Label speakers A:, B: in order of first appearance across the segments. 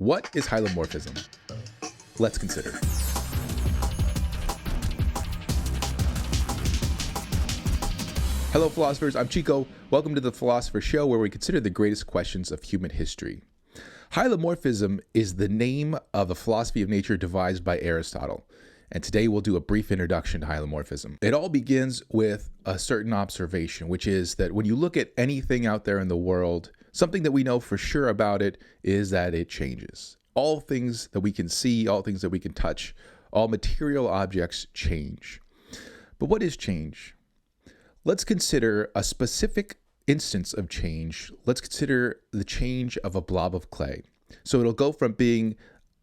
A: What is Hylemorphism? Let's consider. Hello, philosophers. I'm Chico. Welcome to the Philosopher Show, where we consider the greatest questions of human history. Hylemorphism is the name of the philosophy of nature devised by Aristotle. And today we'll do a brief introduction to Hylemorphism. It all begins with a certain observation, which is that when you look at anything out there in the world, something that we know for sure about it is that it changes. All things that we can see, all things that we can touch, all material objects change. But what is change? Let's consider a specific instance of change. Let's consider the change of a blob of clay. So it'll go from being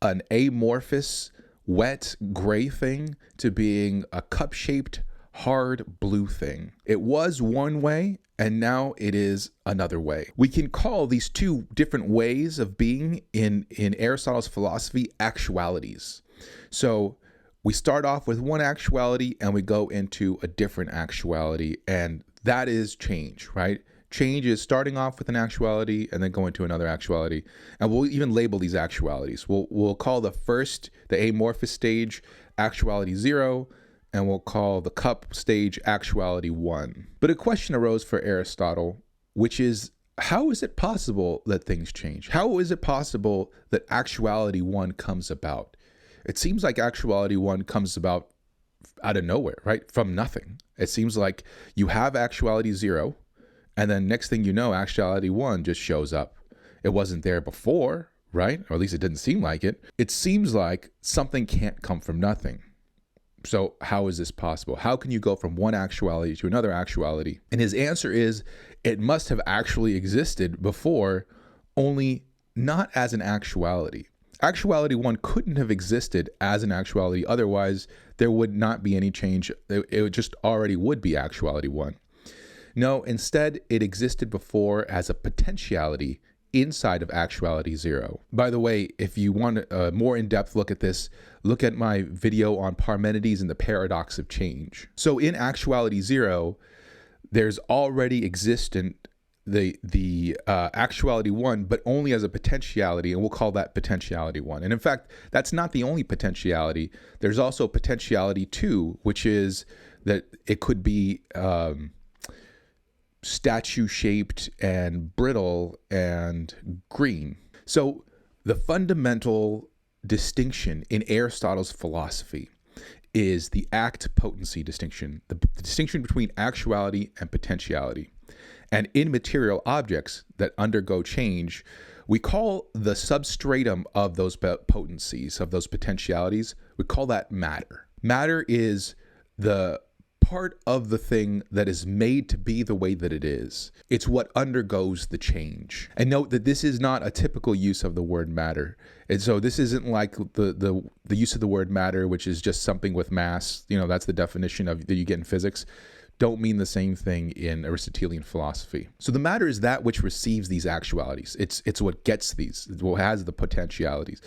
A: an amorphous, wet, gray thing to being a cup-shaped, hard blue thing. It was one way, and now it is another way. We can call these two different ways of being in Aristotle's philosophy actualities. So we start off with one actuality and we go into a different actuality, and that is change, right? Change is starting off with an actuality and then going to another actuality. And we'll even label these actualities. We'll call the amorphous stage, actuality 0, and we'll call the cup stage actuality 1. But a question arose for Aristotle, which is, how is it possible that things change? How is it possible that actuality 1 comes about? It seems like actuality 1 comes about out of nowhere, right? From nothing. It seems like you have actuality 0, and then next thing you know, actuality 1 just shows up. It wasn't there before, right? Or at least it didn't seem like it. It seems like something can't come from nothing. So how is this possible? How can you go from one actuality to another actuality? And his answer is, it must have actually existed before, only not as an actuality. Actuality 1 couldn't have existed as an actuality. Otherwise, there would not be any change. It just already would be actuality 1. No, instead, it existed before as a potentiality inside of actuality 0. By the way, if you want a more in-depth look at this, look at my video on Parmenides and the paradox of change. So in actuality 0, there's already existent the actuality 1, but only as a potentiality, and we'll call that potentiality 1. And in fact, that's not the only potentiality. There's also potentiality 2, which is that it could be statue-shaped and brittle and green. So the fundamental distinction in Aristotle's philosophy is the act-potency distinction, the distinction between actuality and potentiality. And in material objects that undergo change, we call the substratum of those potencies, of those potentialities, we call that matter. Matter is the part of the thing that is made to be the way that it is. It's what undergoes the change. And note that this is not a typical use of the word matter. And so this isn't like the use of the word matter, which is just something with mass. You know, that's the definition that you get in physics. Don't mean the same thing in Aristotelian philosophy. So the matter is that which receives these actualities. It's what gets these, it's what has the potentialities.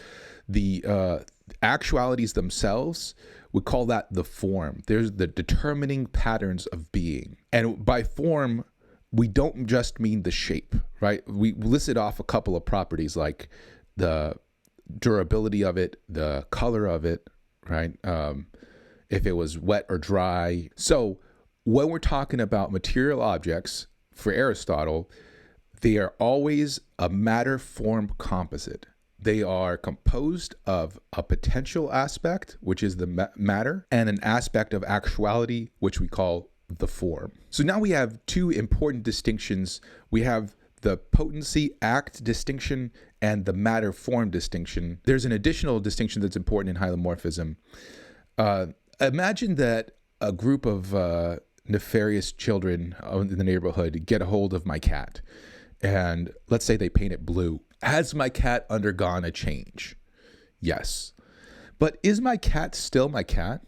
A: The actualities themselves, we call that the form. There's the determining patterns of being. And by form, we don't just mean the shape, right? We listed off a couple of properties like the durability of it, the color of it, right? If it was wet or dry. So when we're talking about material objects, for Aristotle, they are always a matter-form composite. They are composed of a potential aspect, which is the matter, and an aspect of actuality, which we call the form. So now we have two important distinctions. We have the potency act distinction and the matter form distinction. There's an additional distinction that's important in Hylemorphism. Imagine that a group of nefarious children in the neighborhood get a hold of my cat, and let's say they paint it blue. Has my cat undergone a change? Yes. But is my cat still my cat?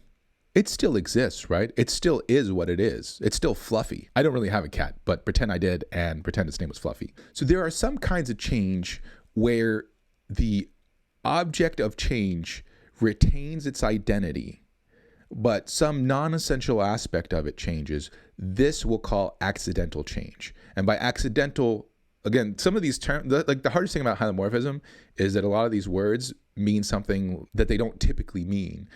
A: It still exists, right? It still is what it is. It's still Fluffy. I don't really have a cat, but pretend I did and pretend its name was Fluffy. So there are some kinds of change where the object of change retains its identity, but some non-essential aspect of it changes. This we'll call accidental change. And by accidental, again, some of these terms, like the hardest thing about hylomorphism is that a lot of these words mean something that they don't typically mean.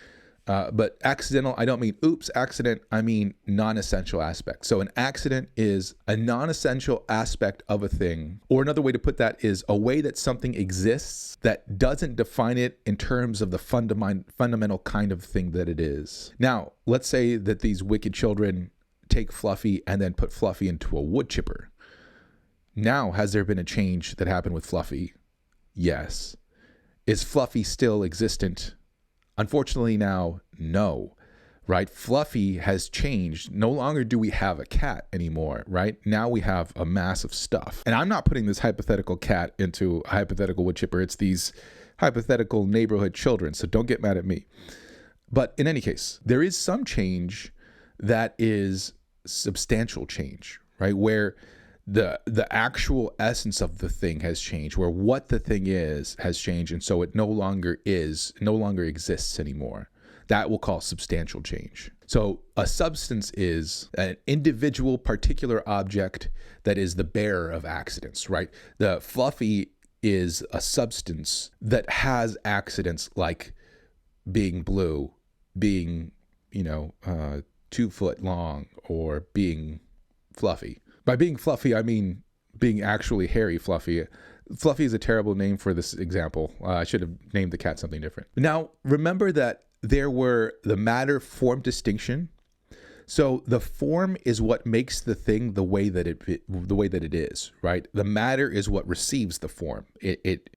A: But accidental, I don't mean oops, accident, I mean non-essential aspect. So an accident is a non-essential aspect of a thing. Or another way to put that is a way that something exists that doesn't define it in terms of the fundamental kind of thing that it is. Now, let's say that these wicked children take Fluffy and then put Fluffy into a wood chipper. Now, has there been a change that happened with Fluffy? Yes. Is Fluffy still existent? Unfortunately now, no, right? Fluffy has changed. No longer do we have a cat anymore, right? Now we have a mass of stuff. And I'm not putting this hypothetical cat into a hypothetical wood chipper. It's these hypothetical neighborhood children, so don't get mad at me. But in any case, there is some change that is substantial change, right? Where the actual essence of the thing has changed, where what the thing is has changed, and so it no longer exists anymore. That we'll call substantial change. So a substance is an individual particular object that is the bearer of accidents, right? The Fluffy is a substance that has accidents like being blue, being, 2 foot long, or being fluffy. By being fluffy, I mean being actually hairy fluffy. Fluffy is a terrible name for this example. I should have named the cat something different. Now, remember that there were the matter form distinction. So the form is what makes the thing the way that it is, right? The matter is what receives the form. It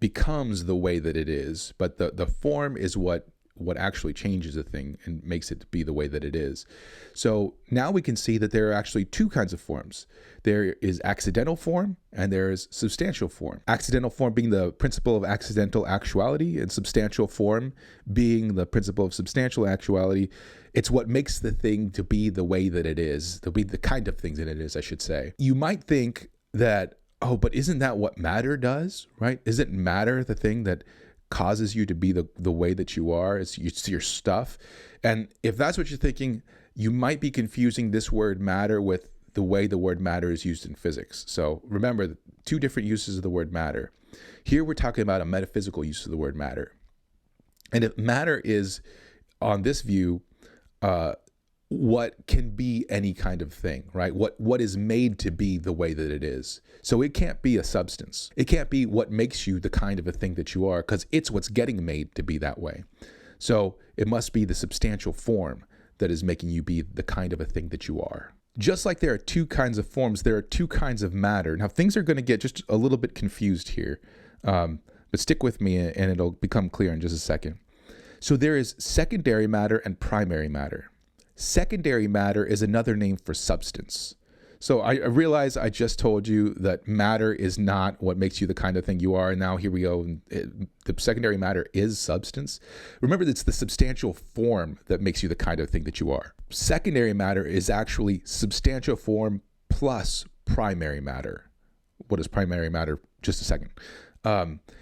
A: becomes the way that it is, but the form is what actually changes a thing and makes it be the way that it is. So now we can see that there are actually two kinds of forms. There is accidental form and there is substantial form. Accidental form being the principle of accidental actuality, and substantial form being the principle of substantial actuality. It's what makes the thing to be the way that it is, to be the kind of things that it is, I should say. You might think that, oh, but isn't that what matter does, right? Isn't matter the thing that causes you to be the way that you are? It's your stuff. And if that's what you're thinking, you might be confusing this word matter with the way the word matter is used in physics. So remember, two different uses of the word matter. Here we're talking about a metaphysical use of the word matter. And if matter is, on this view, what can be any kind of thing, right? What is made to be the way that it is. So it can't be a substance. It can't be what makes you the kind of a thing that you are, because it's what's getting made to be that way. So it must be the substantial form that is making you be the kind of a thing that you are. Just like there are two kinds of forms, there are two kinds of matter. Now things are going to get just a little bit confused here, but stick with me and it'll become clear in just a second. So there is secondary matter and primary matter. Secondary matter is another name for substance. So I realize I just told you that matter is not what makes you the kind of thing you are. And now here we go. The secondary matter is substance. Remember, it's the substantial form that makes you the kind of thing that you are. Secondary matter is actually substantial form plus primary matter. What is primary matter? Just a second.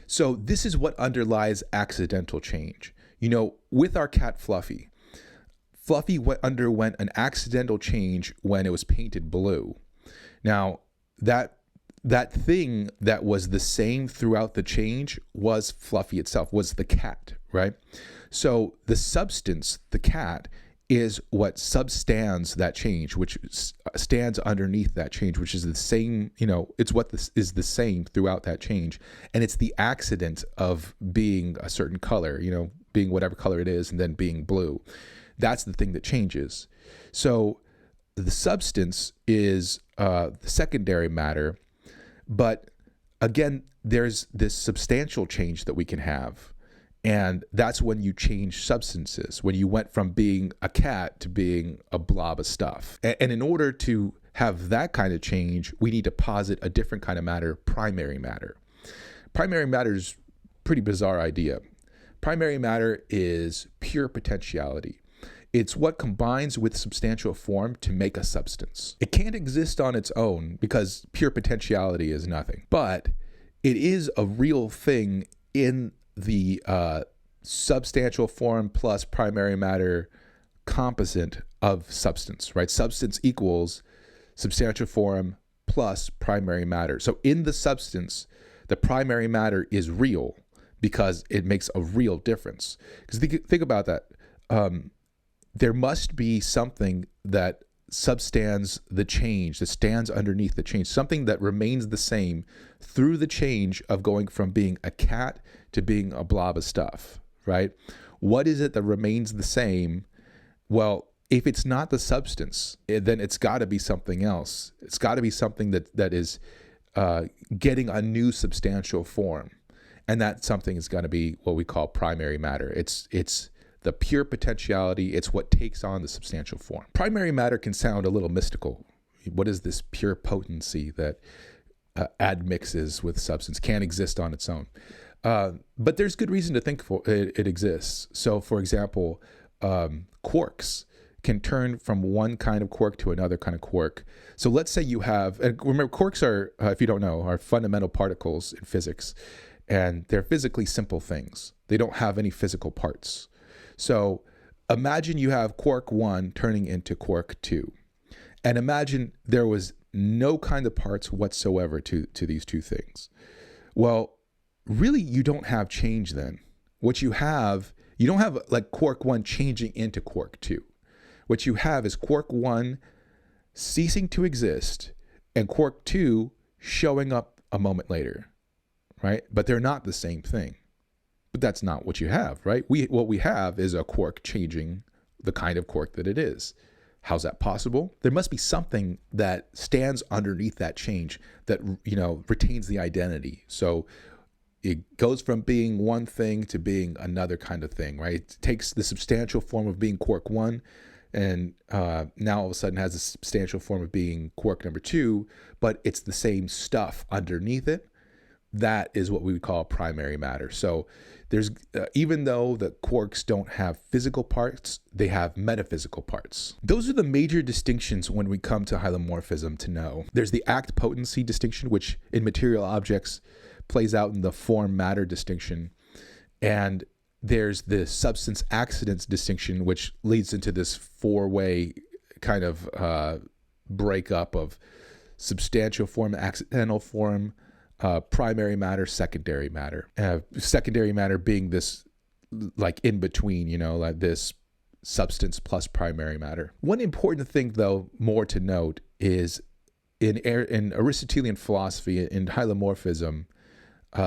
A: So this is what underlies accidental change. With our cat Fluffy, Fluffy underwent an accidental change when it was painted blue. Now, that thing that was the same throughout the change was Fluffy itself, was the cat, right? So the substance, the cat, is what substands that change, which stands underneath that change, which is the same, it's what this is the same throughout that change. And it's the accident of being a certain color, being whatever color it is and then being blue. That's the thing that changes. So the substance is the secondary matter, but again, there's this substantial change that we can have. And that's when you change substances, when you went from being a cat to being a blob of stuff. And in order to have that kind of change, we need to posit a different kind of matter, primary matter. Primary matter is a pretty bizarre idea. Primary matter is pure potentiality. It's what combines with substantial form to make a substance. It can't exist on its own because pure potentiality is nothing. But it is a real thing in the substantial form plus primary matter composite of substance, right? Substance equals substantial form plus primary matter. So in the substance, the primary matter is real because it makes a real difference. Because think about that. There must be something that substands the change, that stands underneath the change, something that remains the same through the change of going from being a cat to being a blob of stuff, right? What is it that remains the same? Well, if it's not the substance, then it's got to be something else. It's got to be something that is getting a new substantial form. And that something is going to be what we call primary matter. It's the pure potentiality. It's what takes on the substantial form. Primary matter can sound a little mystical. What is this pure potency that admixes with substance, can't exist on its own? But there's good reason to think it exists. So, for example, quarks can turn from one kind of quark to another kind of quark. So let's say you have, and remember, quarks are, if you don't know, are fundamental particles in physics, and they're physically simple things. They don't have any physical parts. So imagine you have quark 1 turning into quark 2. And imagine there was no kind of parts whatsoever to these two things. Well, really, you don't have change then. What you don't have like quark 1 changing into quark 2. What you have is quark 1 ceasing to exist and quark 2 showing up a moment later, right? But they're not the same thing. But that's not what you have, right? What we have is a quark changing the kind of quark that it is. How's that possible? There must be something that stands underneath that change that, retains the identity. So it goes from being one thing to being another kind of thing, right? It takes the substantial form of being quark 1 and now all of a sudden has a substantial form of being quark number 2, but it's the same stuff underneath it. That is what we would call primary matter. So there's even though the quarks don't have physical parts, they have metaphysical parts. Those are the major distinctions when we come to Hylemorphism to know. There's the act potency distinction, which in material objects plays out in the form matter distinction. And there's the substance accidents distinction, which leads into this four-way kind of breakup of substantial form, accidental form, primary matter, secondary matter. Secondary matter being this like in between, like this substance plus primary matter. One important thing, though, more to note is in Aristotelian philosophy, in Hylemorphism,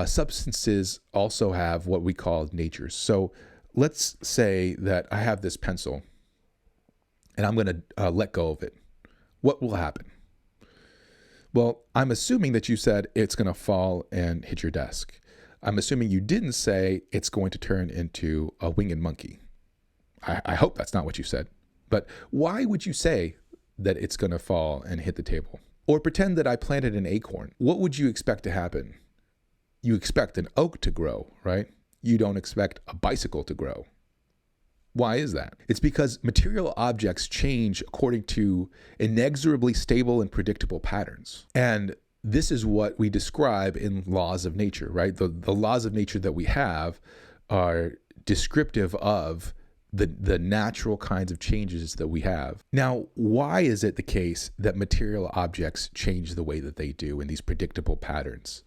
A: substances also have what we call natures. So let's say that I have this pencil and I'm going to let go of it. What will happen? Well, I'm assuming that you said it's going to fall and hit your desk. I'm assuming you didn't say it's going to turn into a winged monkey. I hope that's not what you said. But why would you say that it's going to fall and hit the table? Or pretend that I planted an acorn. What would you expect to happen? You expect an oak to grow, right? You don't expect a bicycle to grow. Why is that? It's because material objects change according to inexorably stable and predictable patterns. And this is what we describe in laws of nature, right? The laws of nature that we have are descriptive of the natural kinds of changes that we have. Now, why is it the case that material objects change the way that they do in these predictable patterns?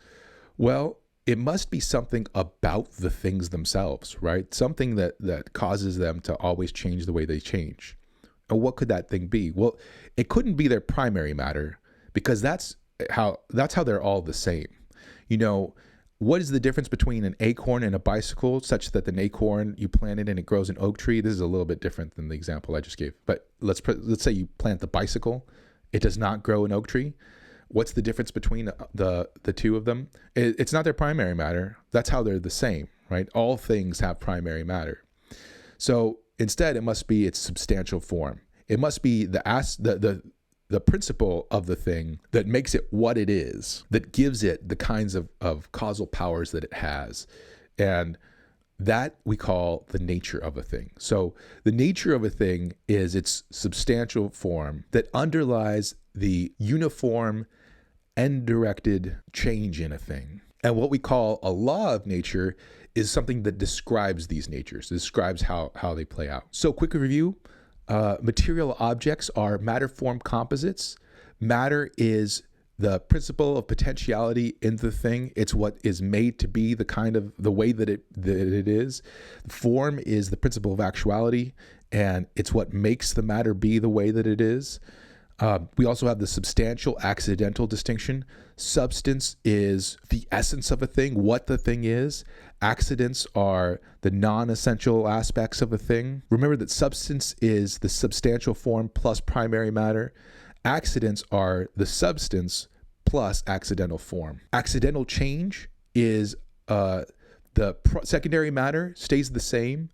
A: Well, it must be something about the things themselves, right? Something that causes them to always change the way they change. And what could that thing be? Well, it couldn't be their primary matter because that's how they're all the same. What is the difference between an acorn and a bicycle such that an acorn, you plant it and it grows an oak tree? This is a little bit different than the example I just gave. But let's say you plant the bicycle. It does not grow an oak tree. What's the difference between the two of them? It's not their primary matter. That's how they're the same, right? All things have primary matter. So instead, it must be its substantial form. It must be the principle of the thing that makes it what it is, that gives it the kinds of causal powers that it has. And that we call the nature of a thing. So the nature of a thing is its substantial form that underlies the uniform end-directed change in a thing. And what we call a law of nature is something that describes these natures, describes how they play out. So quick review, material objects are matter-form composites. Matter is the principle of potentiality in the thing. It's what is made to be the way that it is. Form is the principle of actuality, and it's what makes the matter be the way that it is. We also have the substantial accidental distinction. Substance is the essence of a thing, what the thing is. Accidents are the non-essential aspects of a thing. Remember that substance is the substantial form plus primary matter. Accidents are the substance plus accidental form. Accidental change is secondary matter stays the same,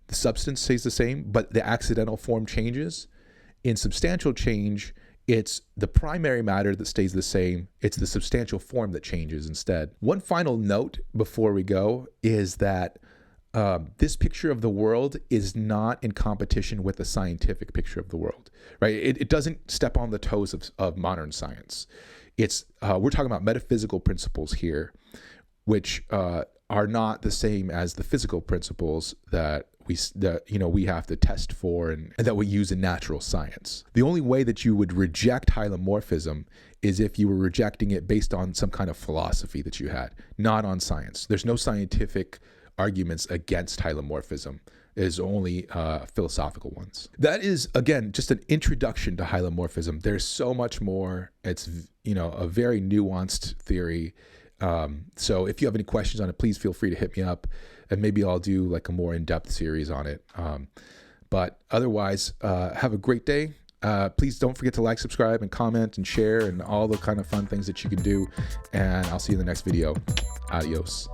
A: the substance stays the same, but the accidental form changes. In substantial change, it's the primary matter that stays the same. It's the substantial form that changes instead. One final note before we go is that this picture of the world is not in competition with the scientific picture of the world, right? It doesn't step on the toes of modern science. We're talking about metaphysical principles here, which are not the same as the physical principles that we have to test for and that we use in natural science. The only way that you would reject hylemorphism is if you were rejecting it based on some kind of philosophy that you had, not on science. There's no scientific arguments against hylemorphism. There's only philosophical ones. That is, again, just an introduction to hylemorphism. There's so much more. It's a very nuanced theory. So if you have any questions on it, please feel free to hit me up, and maybe I'll do like a more in-depth series on it. But otherwise, have a great day. Please don't forget to like, subscribe, and comment, and share, and all the kind of fun things that you can do. And I'll see you in the next video. Adios.